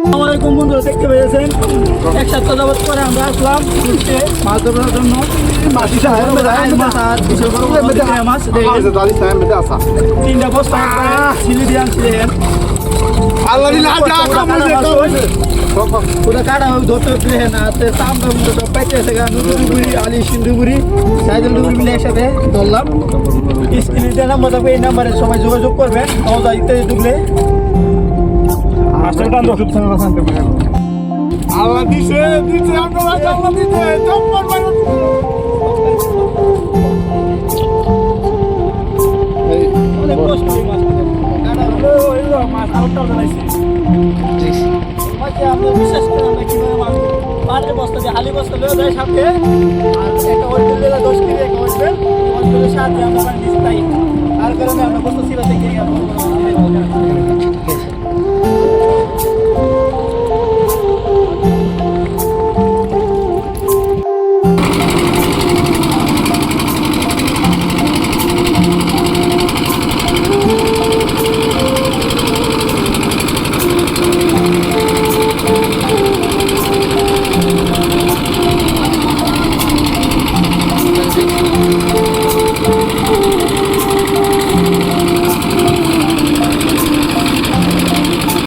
আসসালামাইকুম বন্ধুরা, দেখতে পেয়েছেন এক সপ্তাহ যাবত পরে আমরা আসলাম মাছ ধরার জন্য। তিনটা বস্তা ছিলি দিয়ে আনছিলেন, ওটা কাটা ধরতে হচ্ছিলেন। চামড়া সব পাইতেছে নুটুগুড়ি আলি সিন্ধুগুড়ি সাইদুল ডুগুড়ি মিলে একসাথে ধরলাম। স্ক্রিনে যে নাম্বার থাকবে এই নাম্বারে সবাই যোগাযোগ করবেন। নওজা ইত্যাদি ডুবলে আল্লাহ দিছে দিছে আল্লাহ দিছে চপ্পল মারো অনেক কষ্ট এই মাছ কাটা হলো হইলো মাছ আউটটাও জ্বালাইছে। আপনি বিশ্বাস করেন আমরা কিভাবে মাছ পাটের বস্তা দিয়ে হালি বস্তা লেগে যায় সাথে, আর একটা হোটেল লেগে 10 কেজি একটা হোটেলের সাথে আমরা পানি দিচ্ছি। তাই তার কারণে আমরা বস্তা সিরা থেকে